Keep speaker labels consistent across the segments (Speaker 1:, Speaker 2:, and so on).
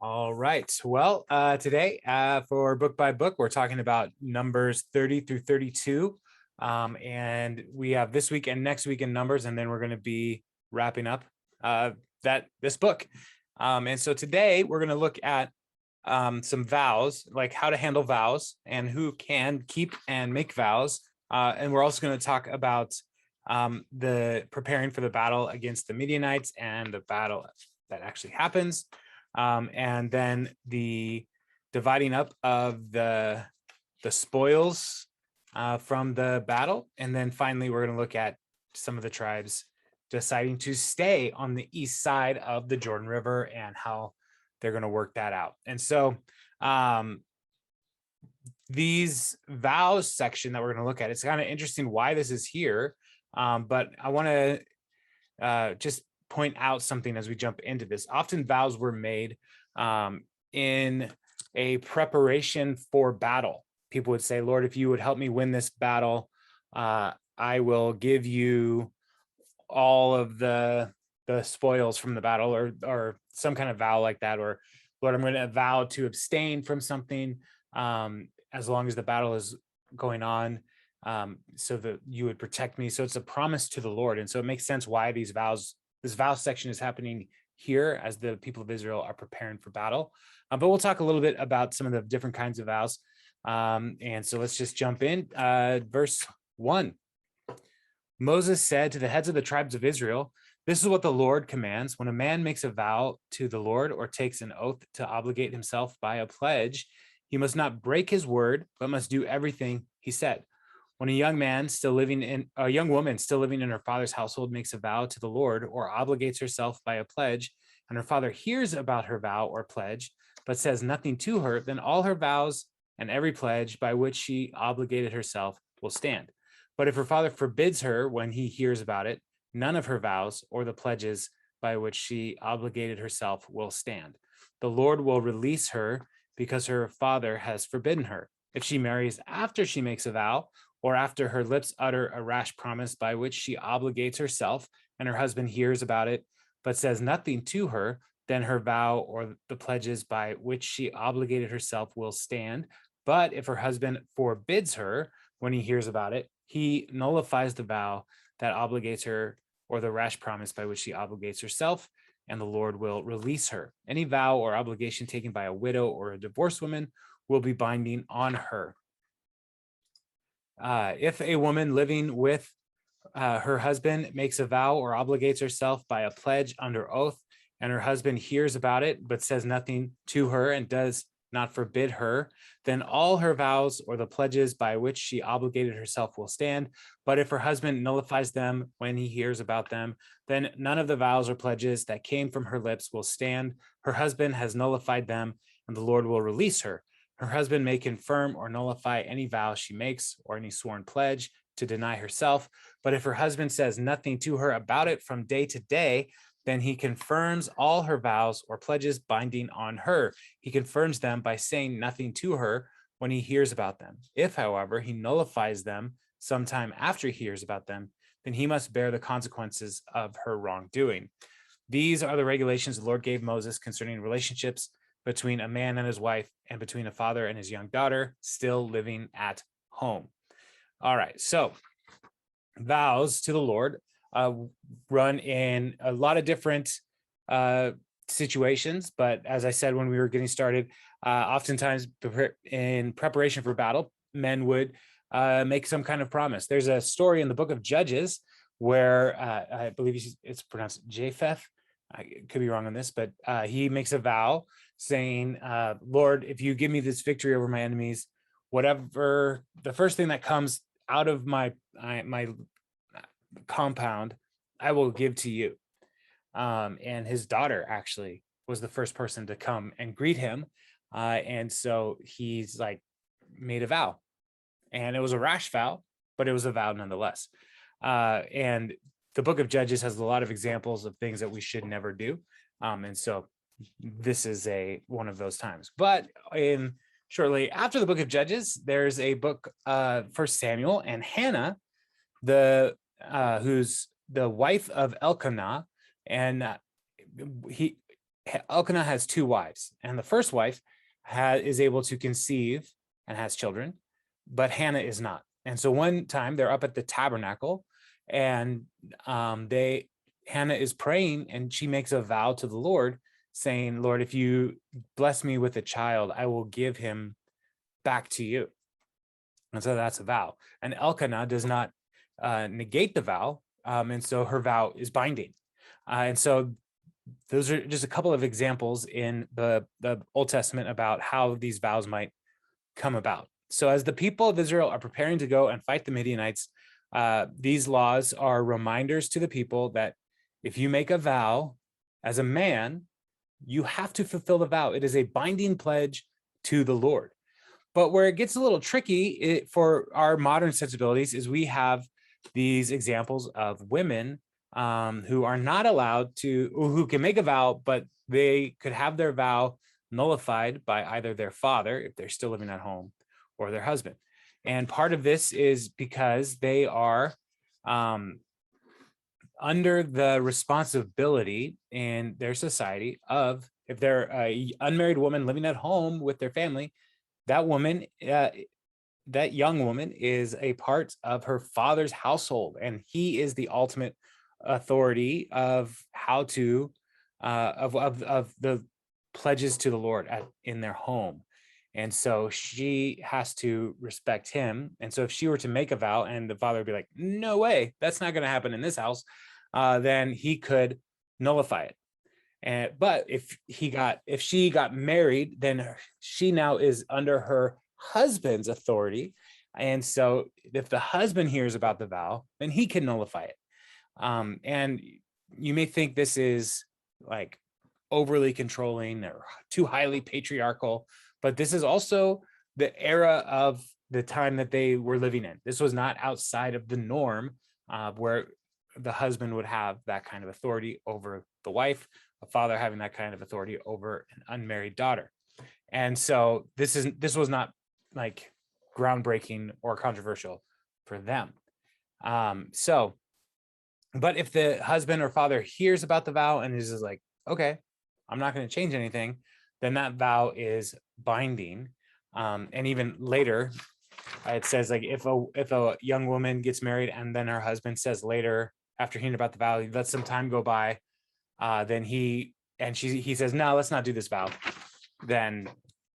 Speaker 1: All right. Well, today for book by book, we're talking about numbers 30 through 32. And we have this week and next week in numbers, and then we're going to be wrapping up this book. And so today we're going to look at some vows, like how to handle vows and who can keep and make vows. And we're also going to talk about the preparing for the battle against the Midianites and the battle that actually happens. And then the dividing up of the spoils from the battle. And then finally, we're going to look at some of the tribes deciding to stay on the east side of the Jordan River and how they're going to work that out. And so these vows section that we're going to look at, it's kind of interesting why this is here. But I want to just point out something as we jump into this. Often vows were made in a preparation for battle. People would say, Lord, if you would help me win this battle, I will give you all of the spoils from the battle, or some kind of vow like that. Or Lord, I'm going to vow to abstain from something as long as the battle is going on, so that you would protect me. So it's a promise to the Lord. And so it makes sense why this vow section is happening here as the people of Israel are preparing for battle. But we'll talk a little bit about some of the different kinds of vows. And so let's just jump in. Verse 1. Moses said to the heads of the tribes of Israel, "This is what the Lord commands. When a man makes a vow to the Lord or takes an oath to obligate himself by a pledge, he must not break his word, but must do everything he said. When a young woman still living in her father's household makes a vow to the Lord or obligates herself by a pledge, and her father hears about her vow or pledge, but says nothing to her, then all her vows and every pledge by which she obligated herself will stand. But if her father forbids her when he hears about it, none of her vows or the pledges by which she obligated herself will stand. The Lord will release her because her father has forbidden her. If she marries after she makes a vow, or after her lips utter a rash promise by which she obligates herself, and her husband hears about it, but says nothing to her, then her vow or the pledges by which she obligated herself will stand. But if her husband forbids her when he hears about it, he nullifies the vow that obligates her or the rash promise by which she obligates herself, and the Lord will release her. Any vow or obligation taken by a widow or a divorced woman will be binding on her. If a woman living with her husband makes a vow or obligates herself by a pledge under oath, and her husband hears about it but says nothing to her and does not forbid her, then all her vows or the pledges by which she obligated herself will stand. But if her husband nullifies them when he hears about them, then none of the vows or pledges that came from her lips will stand. Her husband has nullified them, and the Lord will release her. Her husband may confirm or nullify any vow she makes or any sworn pledge to deny herself. But if her husband says nothing to her about it from day to day, then he confirms all her vows or pledges binding on her. He confirms them by saying nothing to her when he hears about them. If, however, he nullifies them sometime after he hears about them, then he must bear the consequences of her wrongdoing. These are the regulations the Lord gave Moses concerning relationships between a man and his wife, and between a father and his young daughter still living at home. All right, so vows to the Lord run in a lot of different situations, but as I said when we were getting started, oftentimes in preparation for battle, men would make some kind of promise. There's a story in the book of Judges where I believe it's pronounced Japheth. I could be wrong on this, but he makes a vow saying, Lord, if you give me this victory over my enemies, whatever the first thing that comes out of my compound, I will give to you. And his daughter actually was the first person to come and greet him. And so he's like made a vow, and it was a rash vow, but it was a vow nonetheless. And the book of Judges has a lot of examples of things that we should never do. And so this is one of those times. But shortly after the book of Judges, there's a book, First Samuel, and Hannah, who's the wife of Elkanah, and Elkanah has two wives, and the first wife is able to conceive and has children, but Hannah is not. And so one time they're up at the tabernacle, and Hannah is praying, and she makes a vow to the Lord, saying, "Lord, if you bless me with a child, I will give him back to you." And so that's a vow. And Elkanah does not negate the vow, and so her vow is binding. And so those are just a couple of examples in the Old Testament about how these vows might come about. So as the people of Israel are preparing to go and fight the Midianites, these laws are reminders to the people that if you make a vow as a man, you have to fulfill the vow. It is a binding pledge to the Lord. But where it gets a little tricky for our modern sensibilities is we have these examples of women who are not allowed to, who can make a vow, but they could have their vow nullified by either their father, if they're still living at home, or their husband. And part of this is because they are under the responsibility in their society of, if they're an unmarried woman living at home with their family, that woman, that young woman is a part of her father's household, and he is the ultimate authority of how to of the pledges to the Lord in their home. And so she has to respect him. And so if she were to make a vow and the father would be like, "No way, that's not going to happen in this house," then he could nullify it. But if she got married, then she now is under her husband's authority. And so if the husband hears about the vow, then he can nullify it. And you may think this is like overly controlling or too highly patriarchal, but this is also the era of the time that they were living in. This was not outside of the norm, where the husband would have that kind of authority over the wife, a father having that kind of authority over an unmarried daughter. And so this was not like groundbreaking or controversial for them. But if the husband or father hears about the vow and is like, "Okay, I'm not going to change anything," then that vow is binding. And even later, it says like if a young woman gets married and then her husband says later, after hearing about the vow, he lets some time go by, then he says, "No, let's not do this vow," then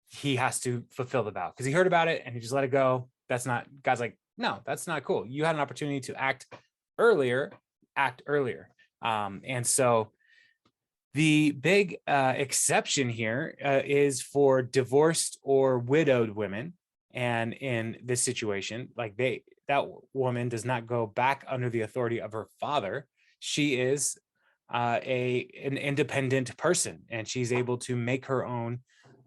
Speaker 1: he has to fulfill the vow because he heard about it and he just let it go. That's not, God's like, "No, that's not cool. You had an opportunity to act earlier. And so the big exception here is for divorced or widowed women. And in this situation, like that woman does not go back under the authority of her father. She is an independent person, and she's able to make her own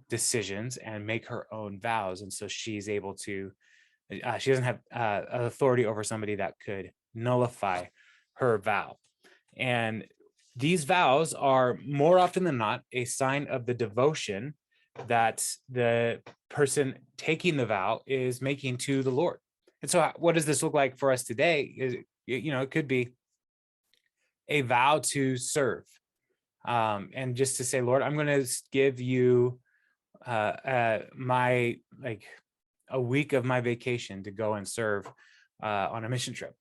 Speaker 1: decisions and make her own vows. And so she's able to, she doesn't have authority over somebody that could nullify her vow. And these vows are more often than not a sign of the devotion that the person taking the vow is making to the Lord. And so what does this look like for us today? It could be a vow to serve, and just to say, "Lord, I'm going to give you my, like, a week of my vacation to go and serve on a mission trip."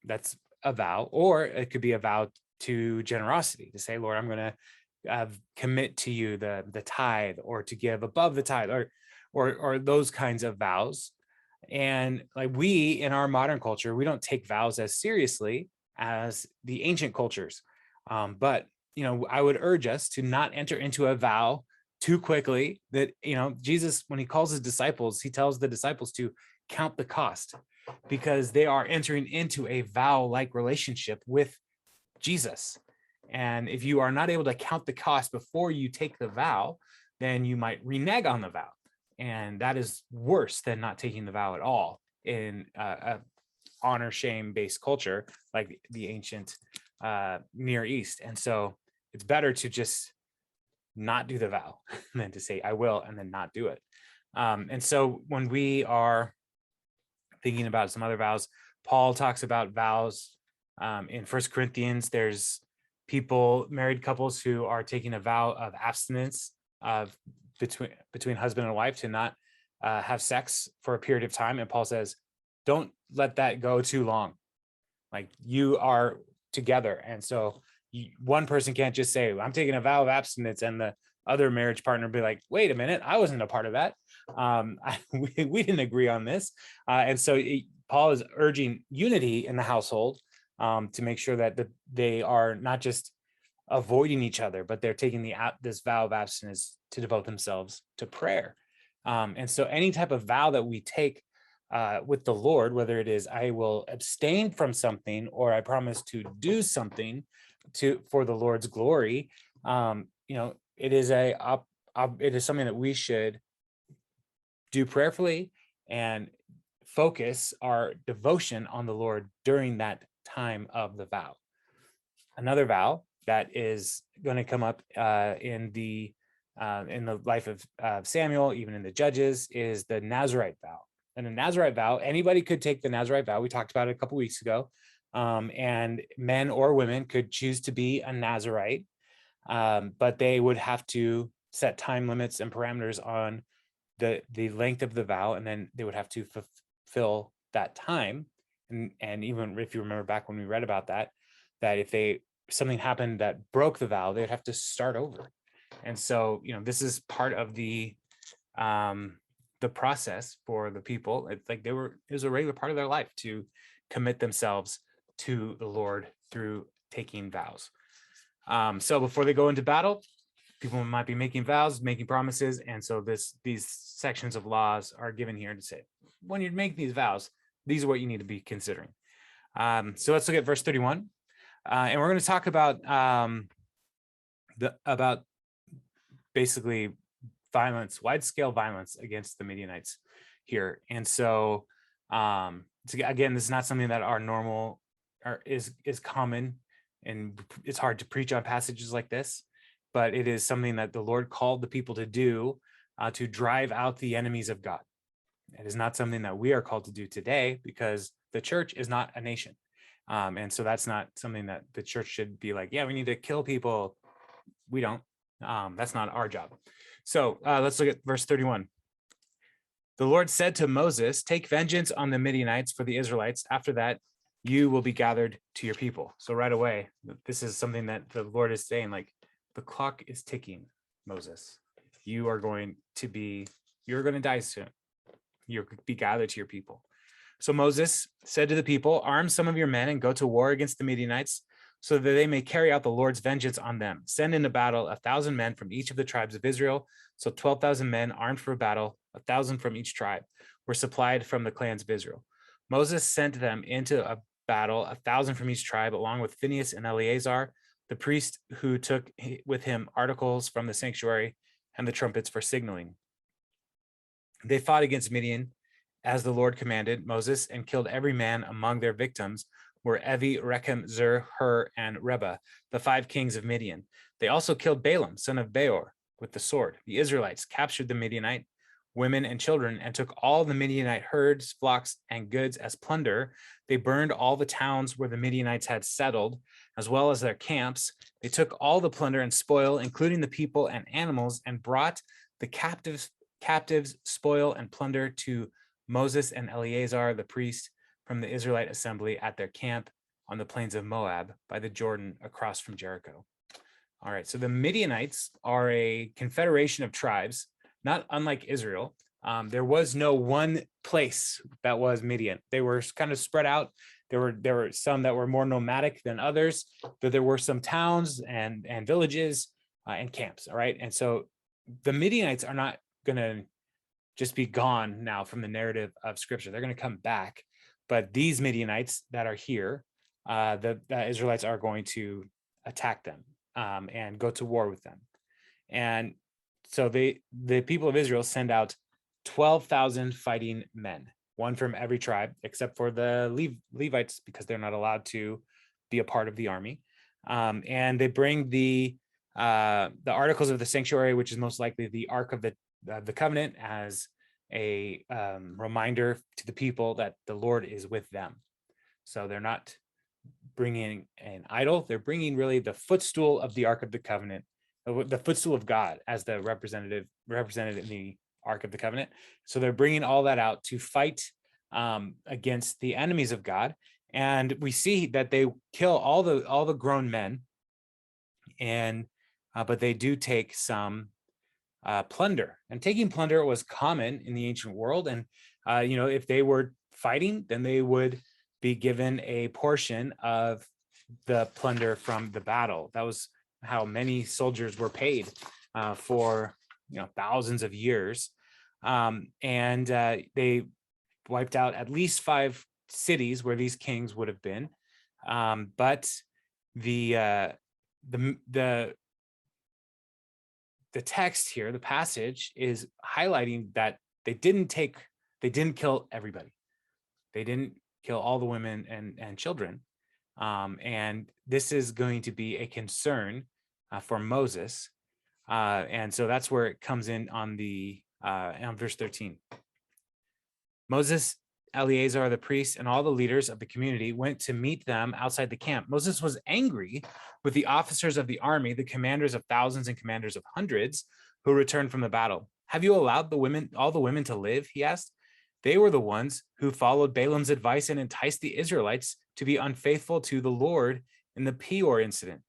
Speaker 1: That's a vow. Or it could be a vow to generosity, to say, "Lord, I'm going to commit to you the tithe, or to give above the tithe," or those kinds of vows. And like, we in our modern culture, we don't take vows as seriously as the ancient cultures. But I would urge us to not enter into a vow too quickly. That Jesus, when he calls his disciples, he tells the disciples to count the cost, because they are entering into a vow-like relationship with Jesus. And if you are not able to count the cost before you take the vow, then you might renege on the vow. And that is worse than not taking the vow at all in a honor shame based culture like the ancient Near East. And so it's better to just not do the vow than to say, "I will," and then not do it. And so when we are thinking about some other vows, Paul talks about vows in First Corinthians. There's married couples who are taking a vow of abstinence of between husband and wife to not have sex for a period of time. And Paul says, don't let that go too long. Like, you are together. And so one person can't just say, I'm taking a vow of abstinence, and the other marriage partner be like, wait a minute, I wasn't a part of that. We didn't agree on this. And so Paul is urging unity in the household, to make sure that they are not just avoiding each other, but they're taking this vow of abstinence to devote themselves to prayer. And so any type of vow that we take with the Lord, whether it is I will abstain from something, or I promise to do something for the Lord's glory, it is something that we should do prayerfully and focus our devotion on the Lord during that time of the vow. Another vow that is going to come up in the life of Samuel, even in the Judges, is the Nazirite vow. And the Nazirite vow, anybody could take the Nazirite vow. We talked about it a couple weeks ago. And men or women could choose to be a Nazirite, but they would have to set time limits and parameters on the length of the vow, and then they would have to fulfill that time. And even if you remember back when we read about that if something happened that broke the vow, they'd have to start over. And so, this is part of the process for the people. It's like it was a regular part of their life to commit themselves to the Lord through taking vows. So before they go into battle, people might be making vows, making promises. And so these sections of laws are given here to say, when you make these vows, these are what you need to be considering. So let's look at verse 31. And we're going to talk about basically violence, wide-scale violence against the Midianites here. And so again, this is not something that our normal is common, and it's hard to preach on passages like this, but it is something that the Lord called the people to do, to drive out the enemies of God. It is not something that we are called to do today, because the church is not a nation. And so that's not something that the church should be like, yeah, we need to kill people. We don't. That's not our job. So let's look at verse 31. The Lord said to Moses, take vengeance on the Midianites for the Israelites. After that, you will be gathered to your people. So right away, this is something that the Lord is saying, like, the clock is ticking, Moses. You're going to die soon. You'll be gathered to your people. So Moses said to the people, arm some of your men and go to war against the Midianites, so that they may carry out the Lord's vengeance on them. Send into battle 1,000 men from each of the tribes of Israel. So 12,000 men armed for battle, 1,000 from each tribe, were supplied from the clans of Israel. Moses sent them into a battle, 1,000 from each tribe, along with Phinehas and Eleazar, the priest, who took with him articles from the sanctuary and the trumpets for signaling. They fought against Midian, as the Lord commanded Moses, and killed every man. Among their victims were Evi, Rechem, Zur, Hur, and Reba, the 5 kings of Midian. They also killed Balaam, son of Beor, with the sword. The Israelites captured the Midianite women and children and took all the Midianite herds, flocks, and goods as plunder. They burned all the towns where the Midianites had settled, as well as their camps. They took all the plunder and spoil, including the people and animals, and brought the captives, spoil, and plunder to Moses and Eleazar, the priest, from the Israelite assembly at their camp on the plains of Moab by the Jordan across from Jericho. All right, so the Midianites are a confederation of tribes, not unlike Israel. There was no one place that was Midian. They were kind of spread out. There were some that were more nomadic than others, but there were some towns and villages and camps. All right, and so the Midianites are not going to just be gone now from the narrative of Scripture. They're going to come back, but these Midianites that are here, the Israelites are going to attack them and go to war with them. And so the people of Israel send out 12,000 fighting men, one from every tribe, except for the Levites, because they're not allowed to be a part of the army. And they bring the articles of the sanctuary, which is most likely the Ark of the Covenant, as a reminder to the people that the Lord is with them. So they're not bringing an idol. They're bringing really the footstool of the Ark of the Covenant, the footstool of God as the represented in the Ark of the Covenant. So they're bringing all that out to fight against the enemies of God. And we see that they kill all the grown men, and but they do take some plunder. And taking plunder was common in the ancient world. And if they were fighting, then they would be given a portion of the plunder from the battle. That was how many soldiers were paid for thousands of years. And they wiped out at least 5 cities where these kings would have been. But the text here, the passage, is highlighting that they didn't kill everybody. They didn't kill all the women and children. And this is going to be a concern for Moses. And so that's where it comes in on verse 13. Moses, Eleazar the priest, and all the leaders of the community went to meet them outside the camp. Moses was angry with the officers of the army, the commanders of thousands and commanders of hundreds, who returned from the battle. Have you allowed all the women to live? He asked. They were the ones who followed Balaam's advice and enticed the Israelites to be unfaithful to the Lord in the Peor incident,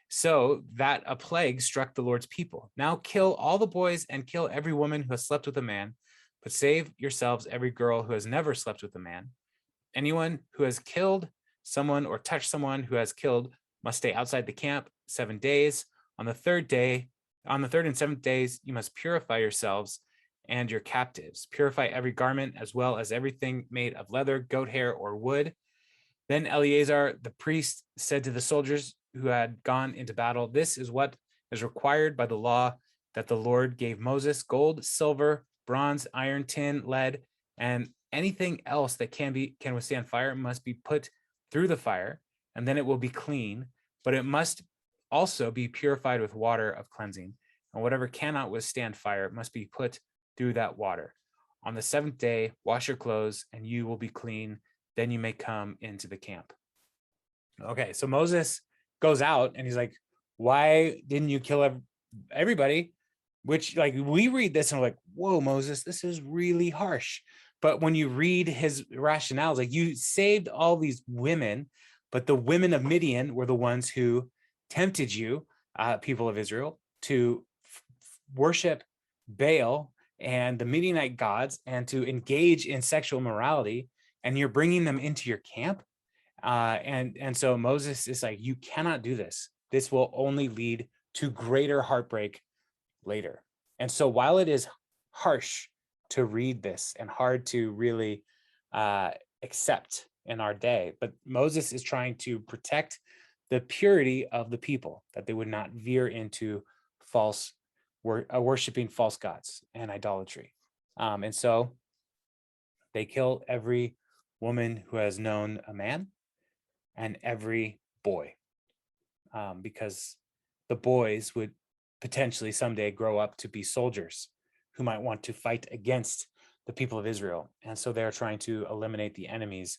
Speaker 1: so that a plague struck the Lord's people. Now kill all the boys and kill every woman who has slept with a man, but save yourselves every girl who has never slept with a man. Anyone who has killed someone or touched someone who has killed must stay outside the camp 7 days. On the third and 7th days, you must purify yourselves and your captives. Purify every garment as well as everything made of leather, goat hair, or wood. Then Eleazar the priest said to the soldiers who had gone into battle, "This is what is required by the law that the Lord gave Moses: gold, silver, bronze, iron, tin, lead, and anything else that can withstand fire must be put through the fire, and then it will be clean, but it must also be purified with water of cleansing. And whatever cannot withstand fire must be put through that water. On the 7th day, wash your clothes, and you will be clean. Then you may come into the camp." Okay, so Moses goes out and he's like, why didn't you kill everybody? Which, like, we read this and we're like, whoa, Moses, this is really harsh. But when you read his rationales, like, you saved all these women, but the women of Midian were the ones who tempted you, people of Israel, to worship Baal and the Midianite gods and to engage in sexual immorality, and you're bringing them into your camp. And so Moses is like, you cannot do this. This will only lead to greater heartbreak later. And so while it is harsh to read this and hard to really accept in our day, but Moses is trying to protect the purity of the people, that they would not veer into worshiping false gods and idolatry. And so they kill every woman who has known a man and every boy, because the boys would potentially someday grow up to be soldiers who might want to fight against the people of Israel. And so they're trying to eliminate the enemies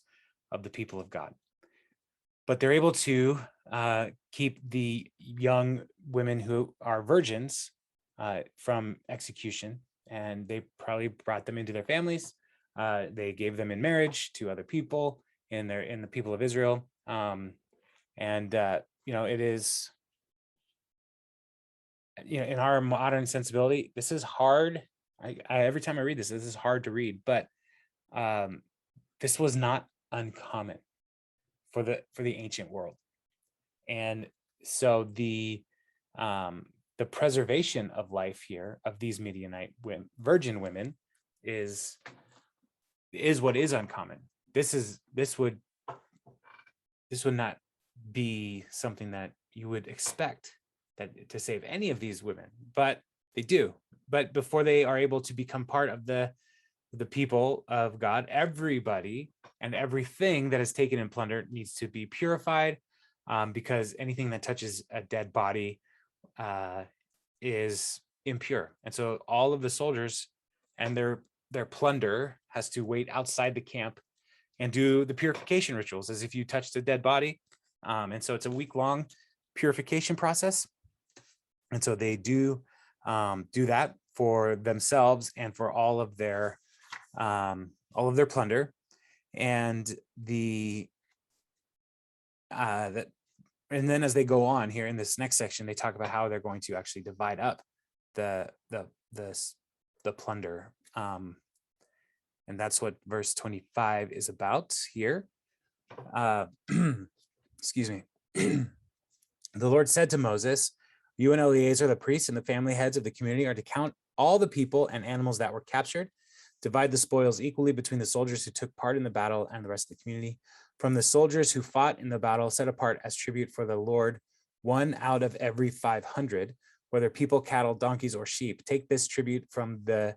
Speaker 1: of the people of God. But they're able to keep the young women who are virgins from execution, and they probably brought them into their families. They gave them in marriage to other people in the people of Israel. It is, in our modern sensibility, this is hard. Every time I read this is hard to read, but this was not uncommon for the ancient world. And so the preservation of life here of these Midianite virgin women is what is uncommon. This would not be something that you would expect that to save any of these women, but they do. But before they are able to become part of the people of God, everybody and everything that is taken in plunder needs to be purified, because anything that touches a dead body is impure. And so all of the soldiers and their plunder has to wait outside the camp and do the purification rituals, as if you touched a dead body. And so it's a week-long purification process. And so they do that for themselves and for all of their plunder. And and then as they go on here in this next section, they talk about how they're going to actually divide up the plunder. And that's what verse 25 is about here. Excuse me. The Lord said to Moses, "You and Eleazar, the priest, and the family heads of the community are to count all the people and animals that were captured. Divide the spoils equally between the soldiers who took part in the battle and the rest of the community. From the soldiers who fought in the battle, set apart as tribute for the Lord 1 out of every 500, whether people, cattle, donkeys, or sheep. Take this tribute from the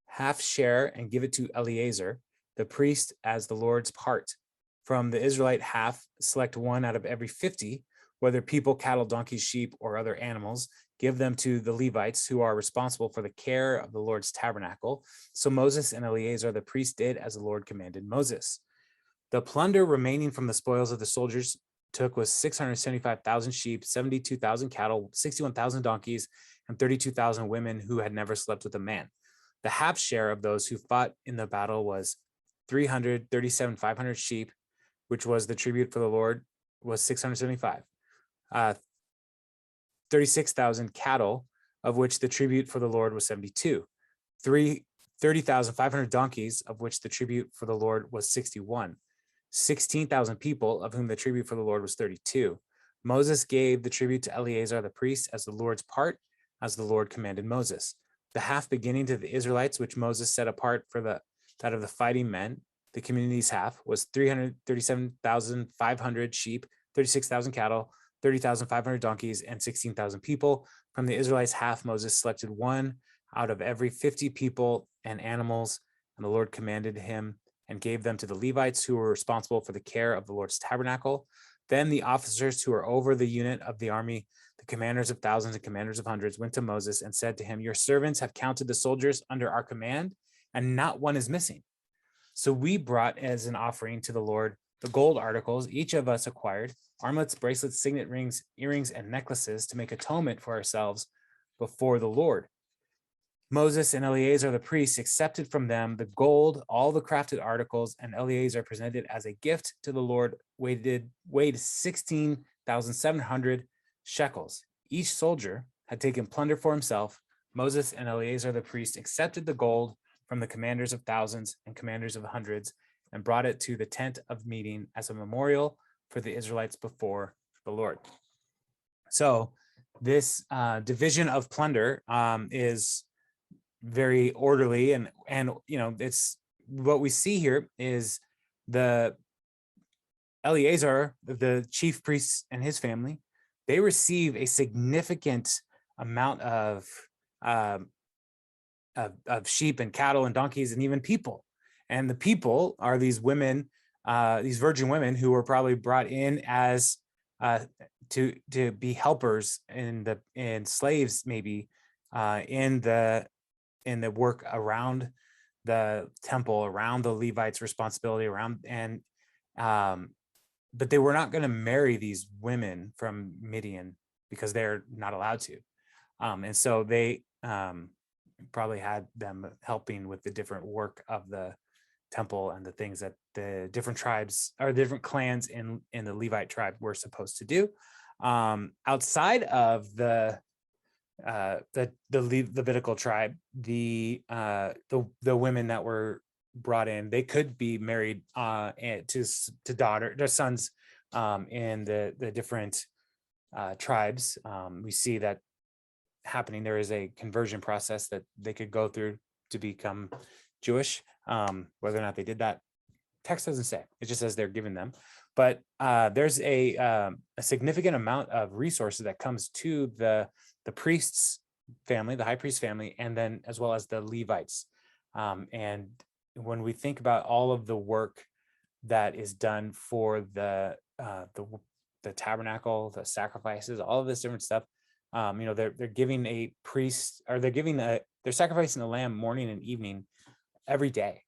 Speaker 1: half share and give it to Eleazar, the priest, as the Lord's part. From the Israelite half, select 1 out of every 50, whether people, cattle, donkeys, sheep, or other animals. Give them to the Levites, who are responsible for the care of the Lord's tabernacle." So Moses and Eleazar the priest did as the Lord commanded Moses. The plunder remaining from the spoils of the soldiers took was 675,000 sheep, 72,000 cattle, 61,000 donkeys, and 32,000 women who had never slept with a man. The half share of those who fought in the battle was 337,500 sheep, which was the tribute for the Lord, was 675. 36,000 cattle, of which the tribute for the Lord was 72. 30,500 donkeys, of which the tribute for the Lord was 61. 16,000 people, of whom the tribute for the Lord was 32. Moses gave the tribute to Eleazar the priest as the Lord's part, as the Lord commanded Moses. The half beginning to the Israelites, which Moses set apart for that of the fighting men, the community's half, was 337,500 sheep, 36,000 cattle, 30,500 donkeys, and 16,000 people. From the Israelites' half, Moses selected 1 out of every 50 people and animals, and the Lord commanded him and gave them to the Levites, who were responsible for the care of the Lord's tabernacle. Then the officers who were over the unit of the army, the commanders of thousands and commanders of hundreds, went to Moses and said to him, "Your servants have counted the soldiers under our command, and not one is missing." So we brought as an offering to the Lord the gold articles each of us acquired, armlets, bracelets, signet rings, earrings, and necklaces, to make atonement for ourselves before the Lord. Moses and Eleazar the priest accepted from them the gold, all the crafted articles, and Eleazar presented as a gift to the Lord, weighed 16,700 shekels. Each soldier had taken plunder for himself. Moses and Eleazar the priest accepted the gold from the commanders of thousands and commanders of hundreds and brought it to the tent of meeting as a memorial for the Israelites before the Lord. So this division of plunder is very orderly, and it's what we see here is the Eleazar, the chief priest, and his family, they receive a significant amount of sheep and cattle and donkeys and even people. And the people are these women, these virgin women who were probably brought in as to be helpers in slaves, maybe in the work around the temple, around the Levites' responsibility, but they were not going to marry these women from Midian because they're not allowed to. And so they probably had them helping with the different work of the temple and the things that the different tribes or different clans in the Levite tribe were supposed to do. Outside of the Levitical tribe, the women that were brought in, they could be married to their sons in the different tribes. We see that happening. There is a conversion process that they could go through to become Jewish. Whether or not they did that, text doesn't say. It just says they're given them. But there's a significant amount of resources that comes to the priest's family, the high priest family, and then as well as the Levites. And when we think about all of the work that is done for the tabernacle, the sacrifices, all of this different stuff, they're giving a priest, or they're sacrificing the lamb morning and evening every day.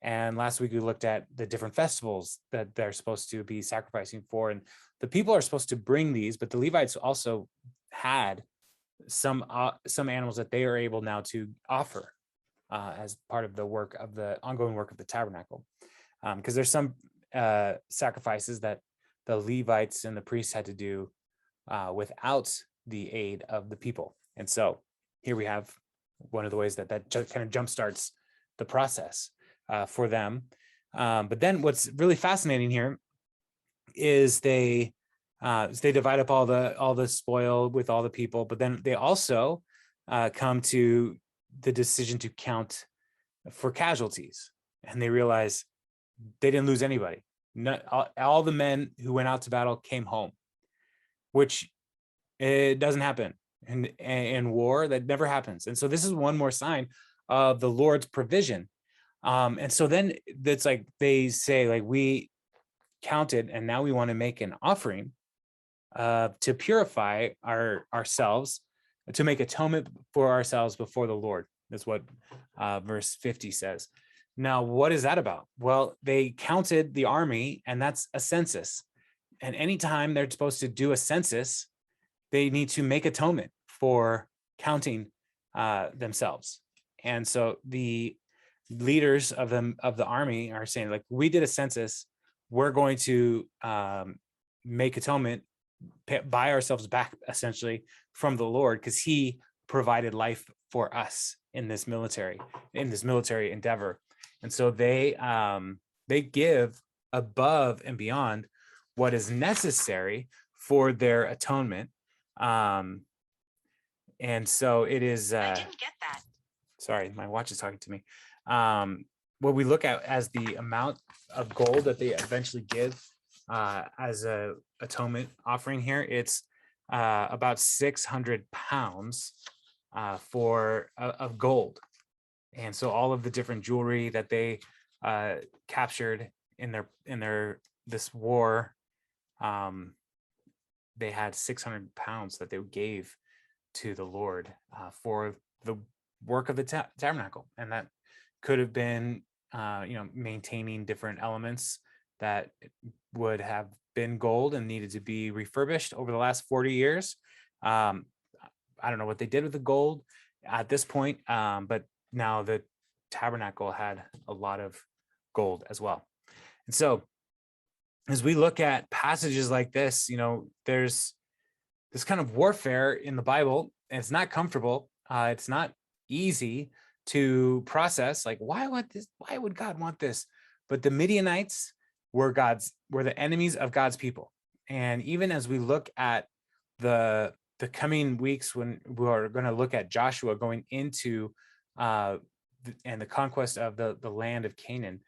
Speaker 1: And last week we looked at the different festivals that they're supposed to be sacrificing for. And the people are supposed to bring these, but the Levites also had some animals that they are able now to offer as part of the work of the ongoing work of the tabernacle. Because there's some sacrifices that the Levites and the priests had to do without the aid of the people. And so here we have one of the ways that just kind of jumpstarts the process for them. But then what's really fascinating here is they divide up all the spoil with all the people, but then they also come to the decision to count for casualties, and they realize they didn't lose anybody. All the men who went out to battle came home, which it doesn't happen in war. That never happens. And so this is one more sign of the Lord's provision. And so then it's like they say, like, we counted and now we want to make an offering to purify ourselves, to make atonement for ourselves before the Lord. That's what verse 50 says. Now, what is that about? Well, they counted the army, and that's a census. And anytime they're supposed to do a census, they need to make atonement for counting themselves. And so the leaders of the army are saying, like, we did a census, we're going to make atonement, buy ourselves back essentially from the Lord, because he provided life for us in this military endeavor. And so they give above and beyond what is necessary for their atonement. And so it is I didn't get that. Sorry, my watch is talking to me. What we look at as the amount of gold that they eventually give as a atonement offering here, it's about 600 pounds of gold. And so all of the different jewelry that they captured in their this war, they had 600 pounds that they gave to the Lord for the work of the tabernacle. And that could have been maintaining different elements that would have been gold and needed to be refurbished over the last 40 years. I don't know what they did with the gold at this point, but now the tabernacle had a lot of gold as well. And so as we look at passages like this, there's this kind of warfare in the Bible, and it's not comfortable. It's not easy to process, like, why would God want this? But the Midianites were the enemies of God's people. And even as we look at the coming weeks, when we are going to look at Joshua going into and the conquest of the land of Canaan,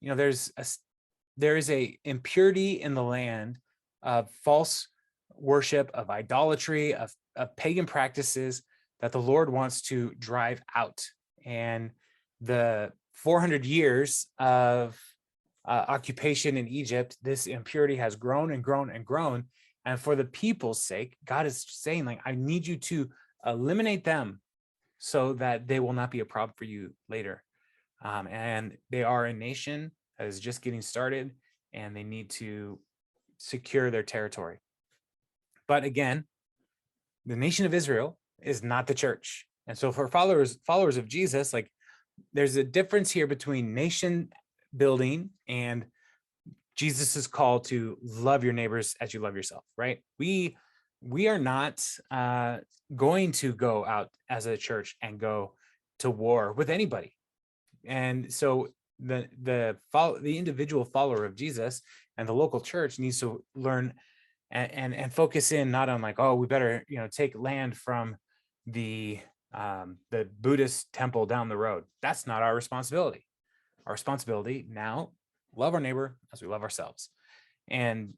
Speaker 1: there is a impurity in the land of false worship, of idolatry, of pagan practices that the Lord wants to drive out. And the 400 years of occupation in Egypt, this impurity has grown and grown and grown. And for the people's sake, God is saying, like, I need you to eliminate them so that they will not be a problem for you later. And they are a nation that is just getting started, and they need to secure their territory. But again, the nation of Israel is not the church. And so for followers of Jesus, like, there's a difference here between nation building and Jesus's call to love your neighbors as you love yourself, right? We are not going to go out as a church and go to war with anybody. And so the individual follower of Jesus and the local church needs to learn and focus in not on, like, oh, we better take land from the Buddhist temple down the road. That's not our responsibility. Our responsibility now, love our neighbor as we love ourselves. And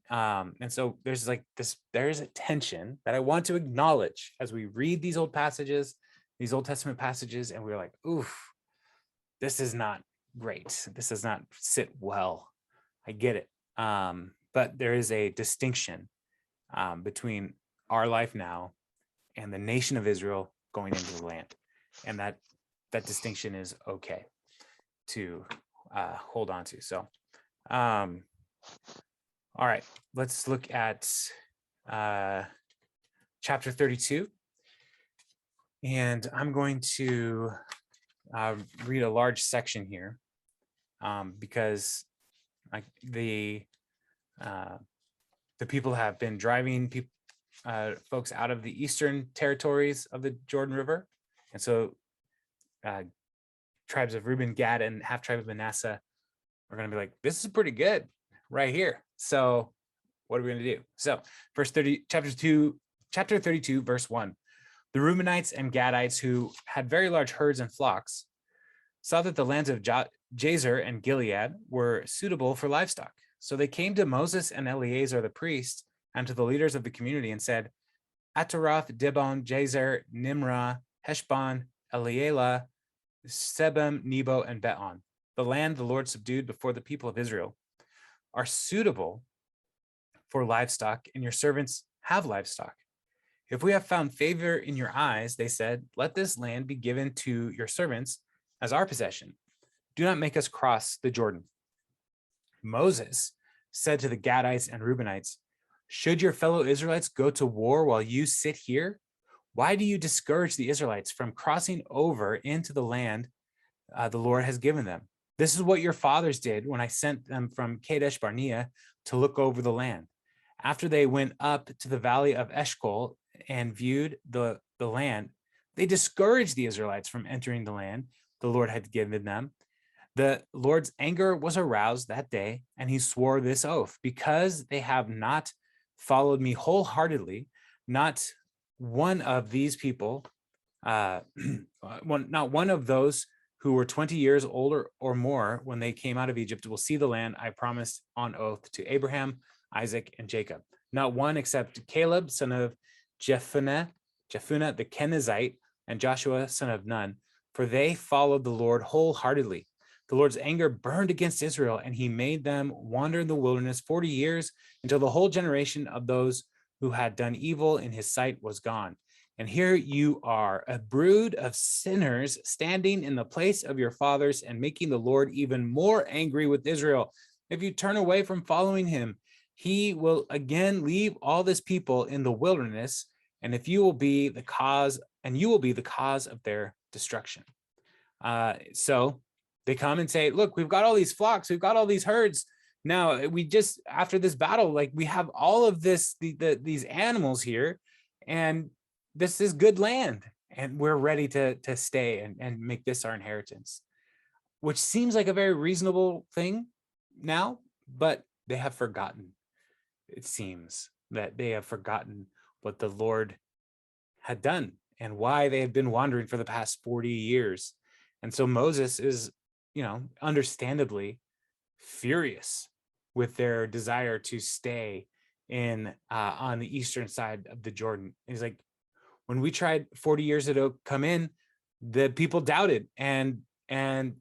Speaker 1: so there's a tension that I want to acknowledge as we read these Old Testament passages, and we're like, oof, this is not great. This does not sit well. I get it. But there is a distinction between our life now and the nation of Israel going into the land. And that distinction is okay to hold on to. So, all right, let's look at chapter 32. And I'm going to read a large section here because the people have been driving folks out of the eastern territories of the Jordan River. And so tribes of Reuben, Gad, and half tribe of Manasseh are going to be like, this is pretty good right here. So what are we going to do? So chapter 32, verse 1. The Reubenites and Gadites, who had very large herds and flocks, saw that the lands of Jazer and Gilead were suitable for livestock. So they came to Moses and Eleazar the priest and to the leaders of the community and said, Ataroth, Dibon, Jazer, Nimrah, Heshbon, Elealeh, Sebem, Nebo, and Beon, the land the Lord subdued before the people of Israel, are suitable for livestock, and your servants have livestock. If we have found favor in your eyes, they said, let this land be given to your servants as our possession. Do not make us cross the Jordan. Moses said to the Gadites and Reubenites, should your fellow Israelites go to war while you sit here? Why do you discourage the Israelites from crossing over into the land the Lord has given them? This is what your fathers did when I sent them from Kadesh Barnea to look over the land. After they went up to the valley of Eshcol and viewed the land, they discouraged the Israelites from entering the land the Lord had given them. The Lord's anger was aroused that day, and he swore this oath, because they have not followed me wholeheartedly, not one of these people, not one of those who were 20 years older or more when they came out of Egypt will see the land I promised on oath to Abraham, Isaac, and Jacob. Not one except Caleb, son of Jephunneh the Kenizzite, and Joshua, son of Nun, for they followed the Lord wholeheartedly. The Lord's anger burned against Israel, and he made them wander in the wilderness 40 years until the whole generation of those who had done evil in his sight was gone. And here you are, a brood of sinners, standing in the place of your fathers and making the Lord even more angry with Israel. If you turn away from following him, he will again leave all this people in the wilderness, and you will be the cause of their destruction. So they come and say, look, we've got all these flocks, we've got all these herds. Now we just, after this battle, like we have all of these animals here, and this is good land, and we're ready to stay and make this our inheritance, which seems like a very reasonable thing now, but they have forgotten. It seems that they have forgotten what the Lord had done and why they have been wandering for the past 40 years. And so Moses is, understandably furious with their desire to stay in on the eastern side of the Jordan. He's like, when we tried 40 years ago to come in, the people doubted, and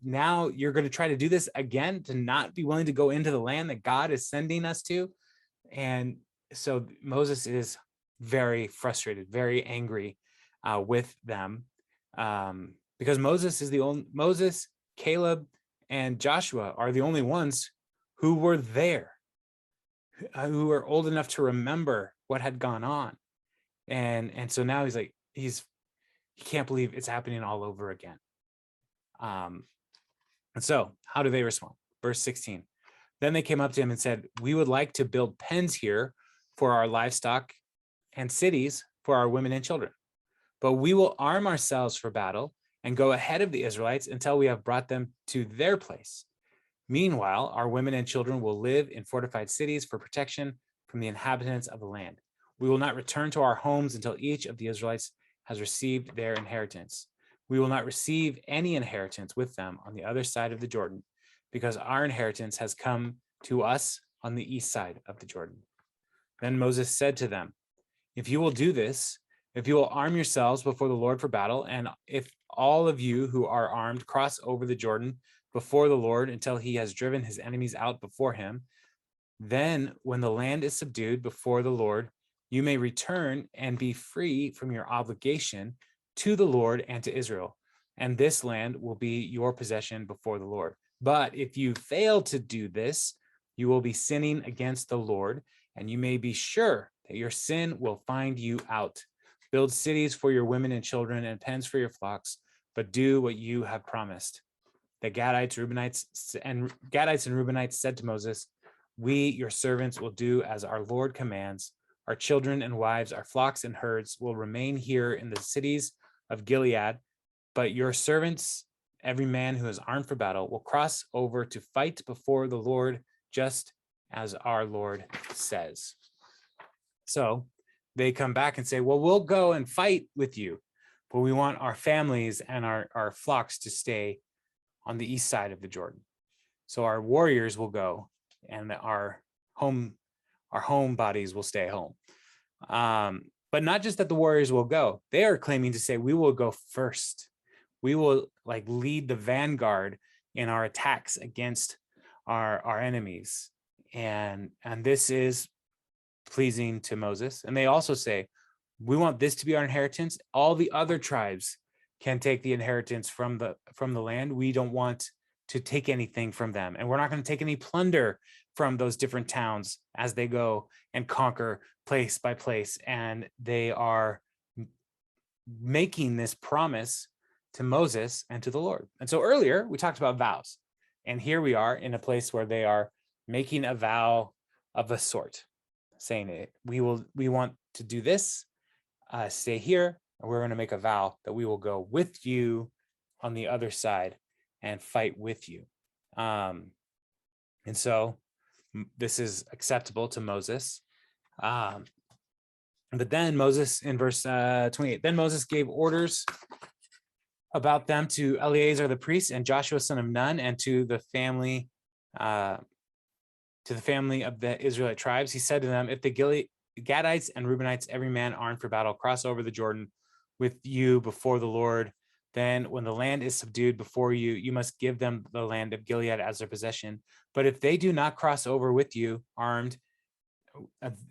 Speaker 1: now you're going to try to do this again, to not be willing to go into the land that God is sending us to. And so Moses is very frustrated, very angry with them, because Moses, Caleb, and Joshua are the only ones who were there, who were old enough to remember what had gone on. And so now he's like, he can't believe it's happening all over again. And so how do they respond? Verse 16. Then they came up to him and said, we would like to build pens here for our livestock and cities for our women and children. But we will arm ourselves for battle and go ahead of the Israelites until we have brought them to their place. Meanwhile, our women and children will live in fortified cities for protection from the inhabitants of the land. We will not return to our homes until each of the Israelites has received their inheritance. We will not receive any inheritance with them on the other side of the Jordan, because our inheritance has come to us on the east side of the Jordan. Then Moses said to them, if you will do this, if you will arm yourselves before the Lord for battle, and if all of you who are armed cross over the Jordan before the Lord until he has driven his enemies out before him, then when the land is subdued before the Lord, you may return and be free from your obligation to the Lord and to Israel, and this land will be your possession before the Lord. But if you fail to do this, you will be sinning against the Lord, and you may be sure that your sin will find you out. Build cities for your women and children and pens for your flocks, but do what you have promised." The Gadites, and Reubenites said to Moses, "We, your servants, will do as our Lord commands. Our children and wives, our flocks and herds will remain here in the cities of Gilead, but your servants, every man who is armed for battle, will cross over to fight before the Lord, just as our Lord says." So they come back and say, "Well, we'll go and fight with you, but we want our families and our flocks to stay on the east side of the Jordan. So our warriors will go, and our home bodies will stay home." But not just that the warriors will go; they are claiming to say, "We will go first. We will lead the vanguard in our attacks against our enemies," and this is pleasing to Moses. And they also say, "We want this to be our inheritance. All the other tribes can take the inheritance from the land. We don't want to take anything from them, and we're not going to take any plunder from those different towns as they go and conquer place by place." And they are making this promise to Moses and to the Lord. And so earlier we talked about vows, and here we are in a place where they are making a vow of a sort, saying, we want to do this, stay here, and we're going to make a vow that we will go with you on the other side and fight with you. And so this is acceptable to Moses. But then Moses, in verse 28, then Moses gave orders about them to Eleazar the priest and Joshua son of Nun, and to the family of the Israelite tribes. He said to them, "If the Gadites and Reubenites, every man armed for battle, cross over the Jordan with you before the Lord, then when the land is subdued before you, you must give them the land of Gilead as their possession. But if they do not cross over with you armed,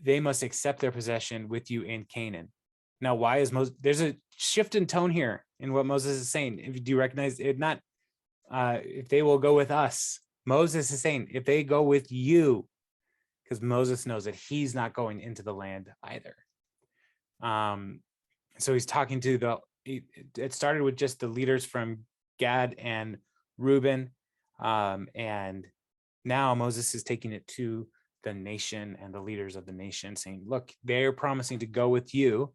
Speaker 1: they must accept their possession with you in Canaan." Now, why is Moses? There's a shift in tone here in what Moses is saying. If you do recognize it, not if they will go with us. Moses is saying if they go with you, because Moses knows that he's not going into the land either. So he's talking to it started with just the leaders from Gad and Reuben, and now Moses is taking it to the nation and the leaders of the nation, saying, "Look, they're promising to go with you."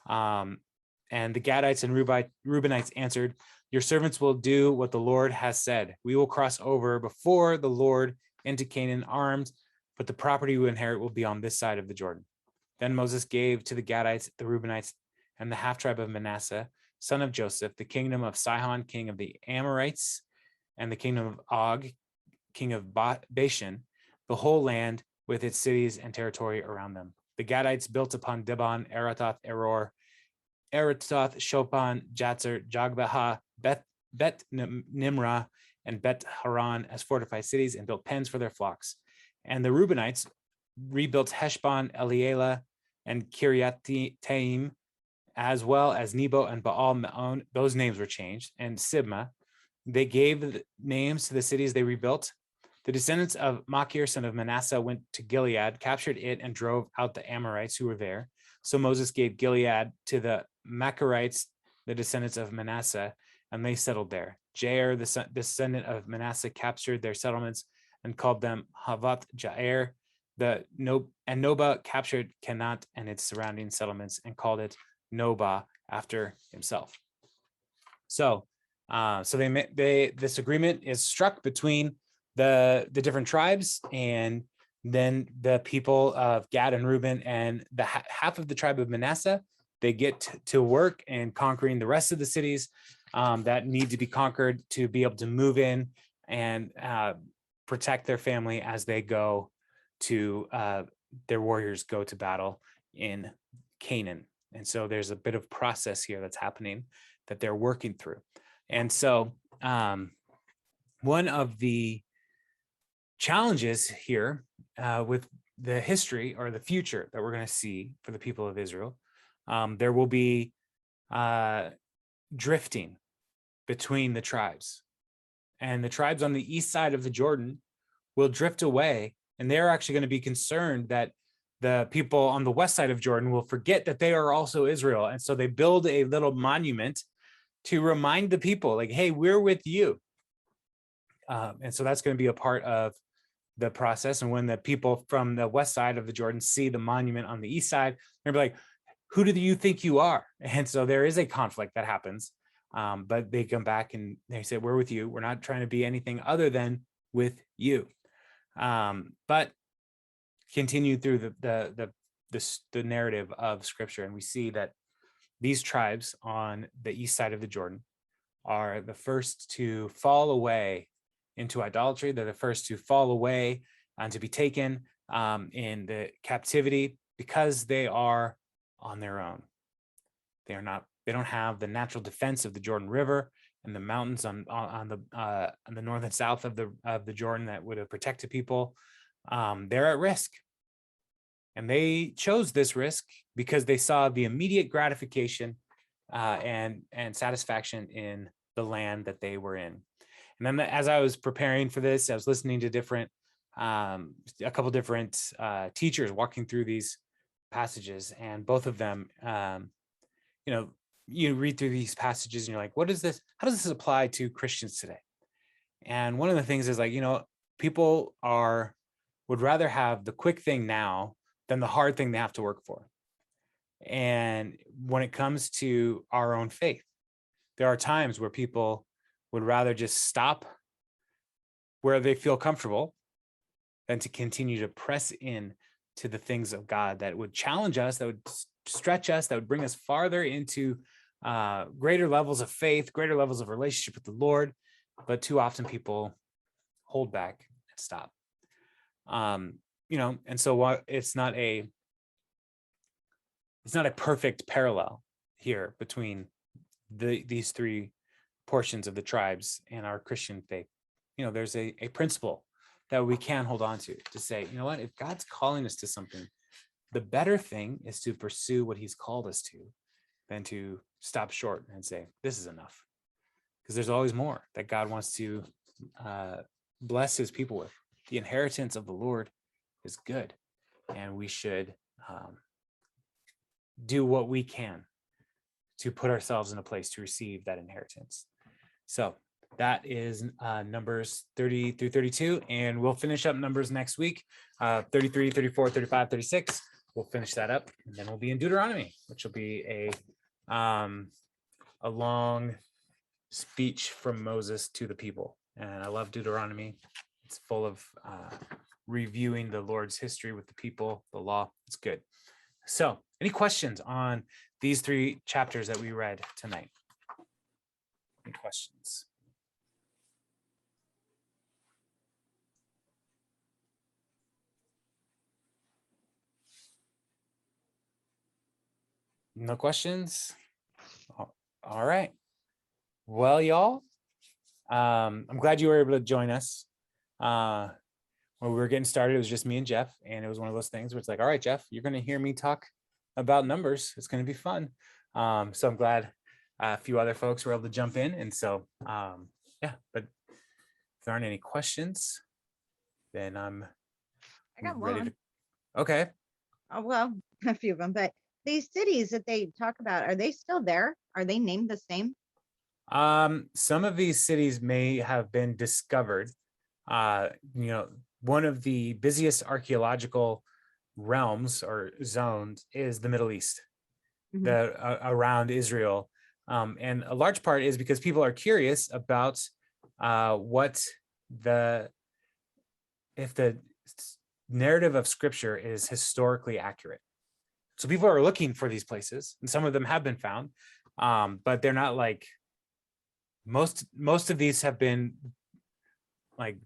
Speaker 1: And the Gadites and Reubenites answered, "Your servants will do what the Lord has said. We will cross over before the Lord into Canaan armed, but the property we inherit will be on this side of the Jordan." Then Moses gave to the Gadites, the Reubenites, and the half-tribe of Manasseh, son of Joseph, the kingdom of Sihon, king of the Amorites, and the kingdom of Og, king of Bashan, the whole land with its cities and territory around them. The Gadites built upon Dibon, Aratoth, Eror, Aratoth, Shopon, Jatzer, Jogbaha, Bet Nimrah, and Bet Haran as fortified cities, and built pens for their flocks. And the Reubenites rebuilt Heshbon, Elealeh, and Kiriath-Taim, as well as Nebo and Baal Meon. Those names were changed, and Sibmah. They gave names to the cities they rebuilt. The descendants of Machir, son of Manasseh, went to Gilead, captured it, and drove out the Amorites who were there. So Moses gave Gilead to the Machirites, the descendants of Manasseh, and they settled there. Jair, the descendant of Manasseh, captured their settlements and called them Havoth Jair. And Nobah captured Kenat and its surrounding settlements and called it Nobah after himself. So this agreement is struck between the different tribes, and then the people of Gad and Reuben and the half of the tribe of Manasseh, they get to work in conquering the rest of the cities that need to be conquered to be able to move in and protect their family as they go to their warriors go to battle in Canaan. And so there's a bit of process here that's happening that they're working through. And so one of the challenges here with the history or the future that we're going to see for the people of Israel, there will be drifting between the tribes. and the tribes on the east side of the Jordan will drift away, and they're actually going to be concerned that the people on the west side of Jordan will forget that they are also Israel. And so they build a little monument to remind the people, like, hey, we're with you. And so that's going to be a part of the process. And when the people from the west side of the Jordan see the monument on the east side, they're gonna be like, who do you think you are? And so there is a conflict that happens. But they come back and they say, we're with you. We're not trying to be anything other than with you. But continue through the narrative of Scripture, and we see that these tribes on the east side of the Jordan are the first to fall away into idolatry. They're the first to fall away and to be taken in the captivity because they are on their own. They don't have the natural defense of the Jordan River and the mountains on the north and south of the Jordan that would have protected people. They're at risk. And they chose this risk because they saw the immediate gratification and satisfaction in the land that they were in. And then as I was preparing for this, I was listening to a couple different teachers walking through these passages, and both of them, you read through these passages and you're like, how does this apply to Christians today? And one of the things is, like, people would rather have the quick thing now than the hard thing they have to work for. And when it comes to our own faith, there are times where people would rather just stop where they feel comfortable than to continue to press in to the things of God that would challenge us, that would stretch us, that would bring us farther into greater levels of faith, greater levels of relationship with the Lord. But too often people hold back and stop. And so while it's not a perfect parallel here between these three portions of the tribes and our Christian faith, there's a principle that we can hold on to say, you know what, if God's calling us to something, the better thing is to pursue what he's called us to than to stop short and say, this is enough. Because there's always more that God wants to bless his people with. The inheritance of the Lord is good, and we should do what we can to put ourselves in a place to receive that inheritance. So that is Numbers 30 through 32, and we'll finish up Numbers next week, 33, 34, 35, 36. We'll finish that up, and then we'll be in Deuteronomy, which will be a long speech from Moses to the people. And I love Deuteronomy. It's full of reviewing the Lord's history with the people, the law. It's good. So, any questions on these three chapters that we read tonight? Any questions? No questions? All right. Well, y'all, I'm glad you were able to join us. When we were getting started, it was just me and Jeff, and it was one of those things where it's like, all right, Jeff, you're going to hear me talk about numbers. It's going to be fun. So I'm glad a few other folks were able to jump in. And so, yeah, but if there aren't any questions, then
Speaker 2: I got
Speaker 1: ready
Speaker 2: one.
Speaker 1: to. Okay.
Speaker 2: Oh, well, a few of them, but these cities that they talk about, are they still there? Are they named the same?
Speaker 1: Some of these cities may have been discovered. One of the busiest archaeological realms or zones is the Middle East, around Israel. And a large part is because people are curious about if the narrative of Scripture is historically accurate. So people are looking for these places, and some of them have been found, but they're not like most of these have been like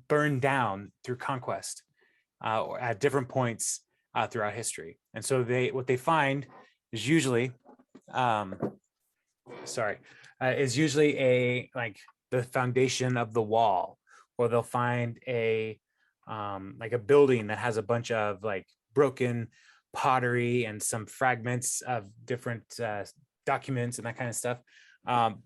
Speaker 1: burned down through conquest or at different points throughout history. And so what they find is usually the foundation of the wall, or they'll find a building that has a bunch of like broken pottery and some fragments of different documents and that kind of stuff.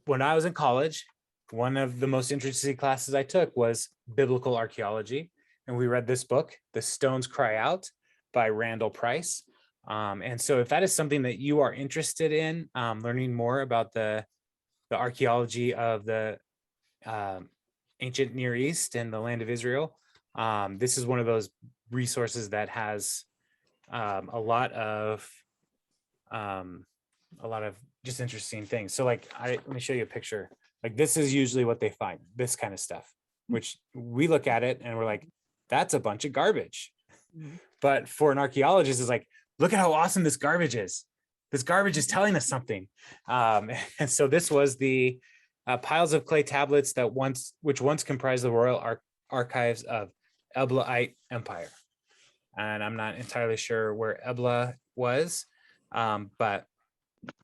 Speaker 1: When I was in college, one of the most interesting classes I took was biblical archaeology. And we read this book, The Stones Cry Out by Randall Price. And so if that is something that you are interested in, learning more about the archaeology of the ancient Near East and the land of Israel, this is one of those resources that has a lot of just interesting things. So like, let me show you a picture. Like this is usually what they find, this kind of stuff, which we look at it and we're like, that's a bunch of garbage.
Speaker 2: Mhm.
Speaker 1: But for an archaeologist, it's like, look at how awesome this garbage is. This garbage is telling us something. And so this was the piles of clay tablets which once comprised the royal archives of Eblaite Empire. And I'm not entirely sure where Ebla was, but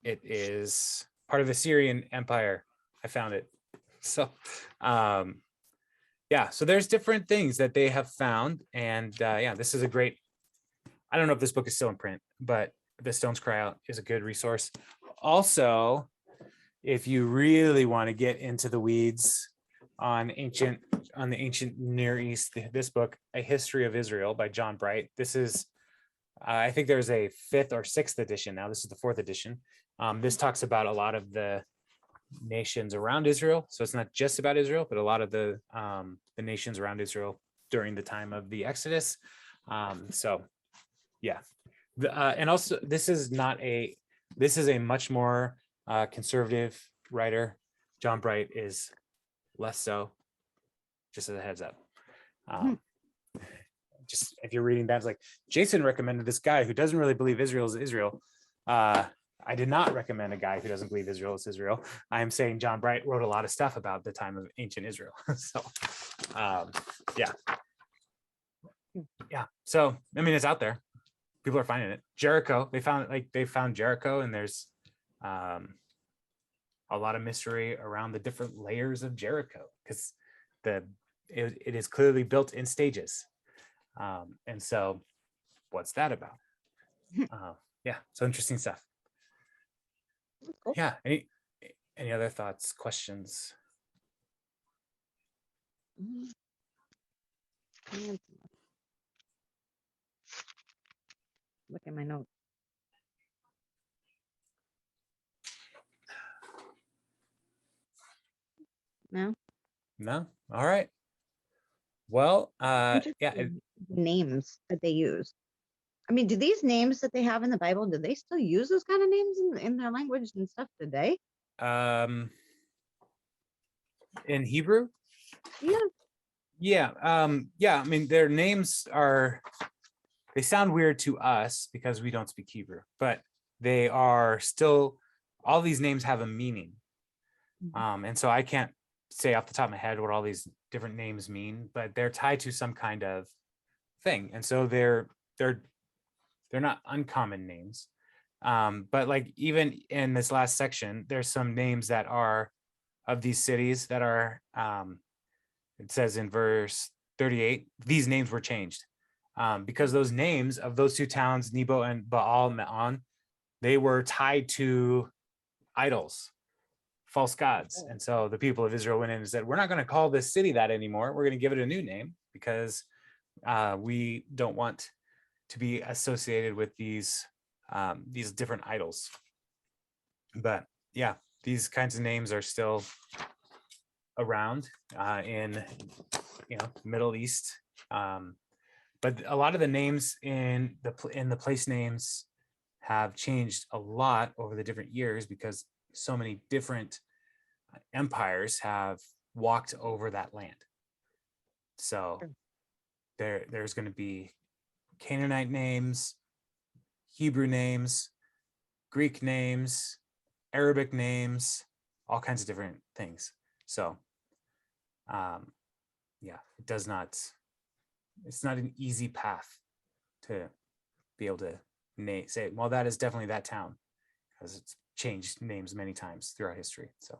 Speaker 1: it is part of the Assyrian Empire. I found it. So yeah, so there's different things that they have found. And yeah, this is a great, I don't know if this book is still in print, but The Stones Cry Out is a good resource. Also, if you really want to get into the weeds on the ancient Near East, this book, A History of Israel by John Bright. This is, I think there's a 5th or 6th edition now. This is the 4th edition. This talks about a lot of the nations around Israel. So it's not just about Israel, but a lot of the nations around Israel during the time of the Exodus. So yeah. And also this is a much more conservative writer. John Bright is less so, just as a heads up. Just if you're reading that, it's like Jason recommended this guy who doesn't really believe Israel is Israel. I did not recommend a guy who doesn't believe Israel is Israel. I am saying John Bright wrote a lot of stuff about the time of ancient Israel. So yeah. So I mean, it's out there. People are finding it. Jericho, they found Jericho, and there's a lot of mystery around the different layers of Jericho, because it is clearly built in stages. And so what's that about? Yeah, so interesting stuff.
Speaker 2: Cool.
Speaker 1: Yeah, any other thoughts, questions?
Speaker 2: Look at my notes. No.
Speaker 1: All right. Well, yeah.
Speaker 2: Names that they use. I mean, do these names that they have in the Bible, do they still use those kind of names in their language and stuff today?
Speaker 1: In Hebrew?
Speaker 2: Yeah.
Speaker 1: Yeah. Yeah. I mean, their names they sound weird to us because we don't speak Hebrew, but they are still, all these names have a meaning. And so I can't say off the top of my head what all these different names mean, but they're tied to some kind of thing. And so they're not uncommon names. But like even in this last section, there's some names that are of these cities that are, it says in verse 38, these names were changed because those names of those two towns, Nebo and Baal Me'on, they were tied to idols, false gods. And so the people of Israel went in and said, we're not going to call this city that anymore. We're going to give it a new name because we don't want to be associated with these different idols. But yeah, these kinds of names are still around in Middle East. But a lot of the names in the place names have changed a lot over the different years because so many different empires have walked over that land. So there's going to be Canaanite names, Hebrew names, Greek names, Arabic names, all kinds of different things. So yeah, it's not an easy path to be able to say, well, that is definitely that town, because it's changed names many times throughout history. So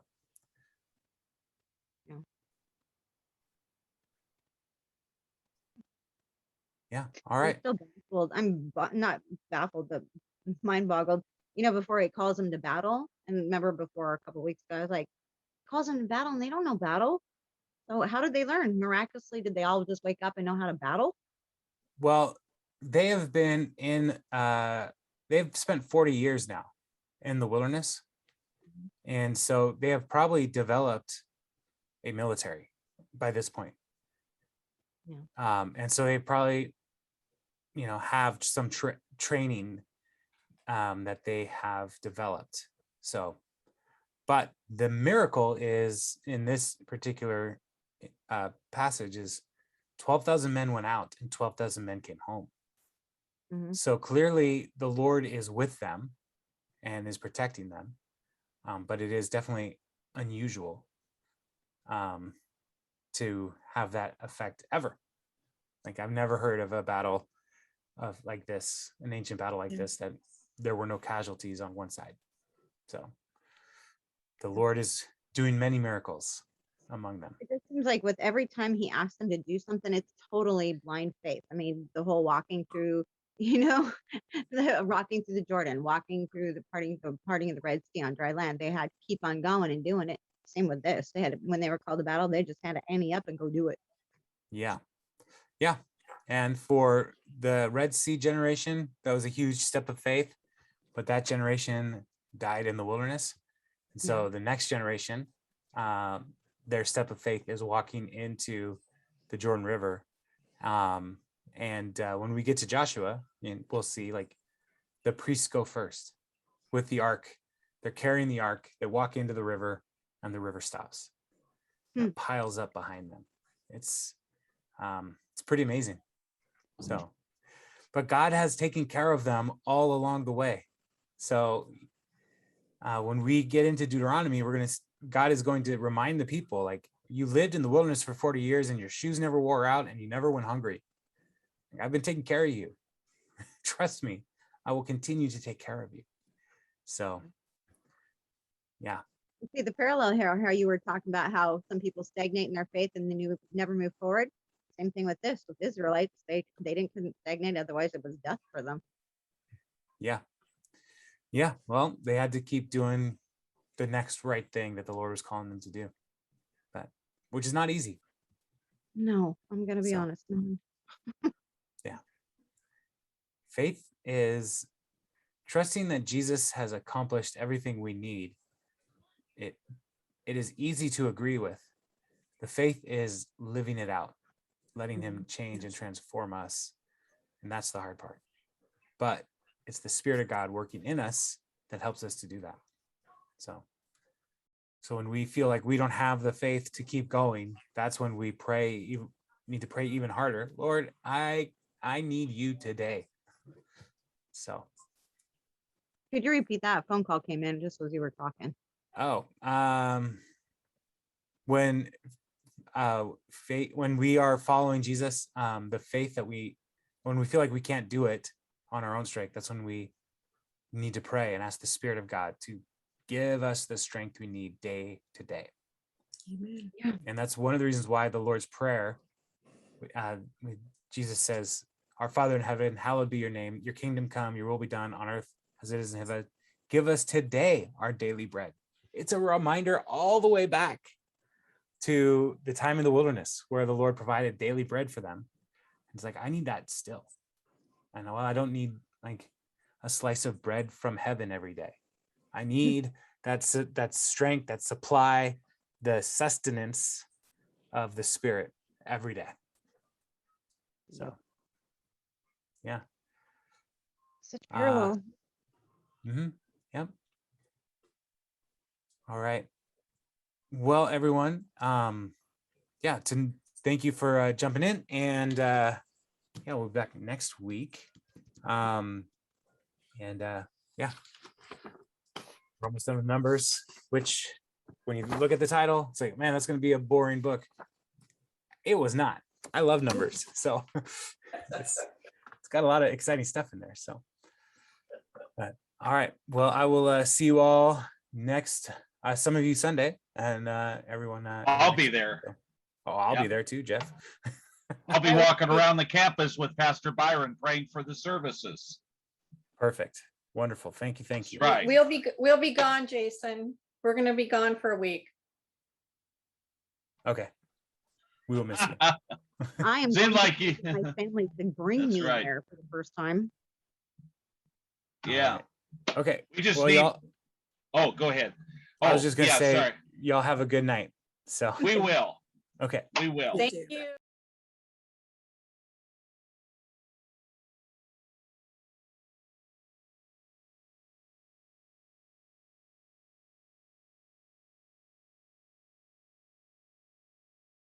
Speaker 1: yeah. All right.
Speaker 2: I'm still baffled. I'm not baffled, but mind boggled. Before he calls him to battle, and remember before a couple weeks ago, I was like, calls them to battle and they don't know battle. So how did they learn? Miraculously, did they all just wake up and know how to battle?
Speaker 1: Well, they have been they've spent 40 years now in the wilderness. And so they have probably developed a military by this point.
Speaker 2: Yeah.
Speaker 1: And so they probably, have some training that they have developed. So, but the miracle is in this particular passage is 12,000 men went out and 12,000 men came home.
Speaker 2: Mhm.
Speaker 1: So clearly the Lord is with them and is protecting them. But it is definitely unusual to have that effect ever. Like I've never heard of a battle of like this, an ancient battle like this, that there were no casualties on one side. So the Lord is doing many miracles among them.
Speaker 2: It just seems like with every time he asks them to do something, it's totally blind faith. I mean, the whole walking through, the walking through the Jordan, walking through the parting of the Red Sea on dry land. They had to keep on going and doing it. Same with this. They had when they were called to battle, they just had to ante up and go do it.
Speaker 1: Yeah. Yeah. And for the Red Sea generation, that was a huge step of faith, but that generation died in the wilderness. And so the next generation, their step of faith is walking into the Jordan River. And when we get to Joshua, and we'll see like the priests go first with the ark. They're carrying the ark. They walk into the river and the river stops. It piles up behind them. It's pretty amazing. So, but God has taken care of them all along the way. So when we get into Deuteronomy, God is going to remind the people, like, you lived in the wilderness for 40 years and your shoes never wore out and you never went hungry. I've been taking care of you. Trust me, I will continue to take care of you. So, yeah.
Speaker 2: See the parallel here, how you were talking about how some people stagnate in their faith and then you never move forward. Same thing with this, with Israelites. They couldn't stagnate, otherwise it was death for them.
Speaker 1: Yeah. Yeah. Well, they had to keep doing the next right thing that the Lord was calling them to do. But which is not easy.
Speaker 2: No, I'm gonna be honest.
Speaker 1: Yeah. Faith is trusting that Jesus has accomplished everything we need. It is easy to agree with. The faith is living it out, letting him change and transform us. And that's the hard part. But it's the Spirit of God working in us that helps us to do that. So when we feel like we don't have the faith to keep going, that's when we need to pray even harder. Lord, I need you today. So.
Speaker 2: Could you repeat that? A phone call came in just as you were talking.
Speaker 1: Oh, when we are following Jesus, the faith that when we feel like we can't do it on our own strength, that's when we need to pray and ask the Spirit of God to give us the strength we need day to day.
Speaker 2: Amen. Yeah.
Speaker 1: And that's one of the reasons why the Lord's Prayer, Jesus says, "Our Father in heaven, hallowed be your name. Your kingdom come, your will be done on earth as it is in heaven. Give us today our daily bread." It's a reminder all the way back to the time in the wilderness where the Lord provided daily bread for them. It's like, I need that still. I know I don't need like a slice of bread from heaven every day. I need that strength, that supply, the sustenance of the Spirit every day. So, yeah.
Speaker 2: Such parallel.
Speaker 1: Yep. All right. Well, everyone, thank you for jumping in, and we'll be back next week. We're almost done with Numbers, which when you look at the title, it's like, man, that's going to be a boring book. It was not. I love Numbers, so it's got a lot of exciting stuff in there. So, but all right. Well, I will see you all next. Some of you Sunday, and everyone.
Speaker 3: I'll be there.
Speaker 1: Oh, I'll be there too, Jeff.
Speaker 3: I'll be walking around the campus with Pastor Byron praying for the services.
Speaker 1: Perfect. Wonderful. Thank you.
Speaker 3: Right.
Speaker 4: We'll be gone, Jason. We're going to be gone for a week.
Speaker 1: Okay. We will miss you.
Speaker 2: I am
Speaker 3: Seemed
Speaker 2: going to
Speaker 3: like you,
Speaker 2: my family to bring
Speaker 3: That's
Speaker 2: me
Speaker 3: right.
Speaker 2: there for the first time.
Speaker 3: yeah,
Speaker 1: Alright. Okay.
Speaker 3: we just
Speaker 1: Well,
Speaker 3: need,
Speaker 1: y'all,
Speaker 3: oh, go ahead.
Speaker 1: I was
Speaker 3: Oh,
Speaker 1: just gonna
Speaker 3: yeah,
Speaker 1: say,
Speaker 3: sorry.
Speaker 1: y'all have a good night. So,
Speaker 3: We will,
Speaker 1: okay.
Speaker 3: we will.
Speaker 4: Thank you.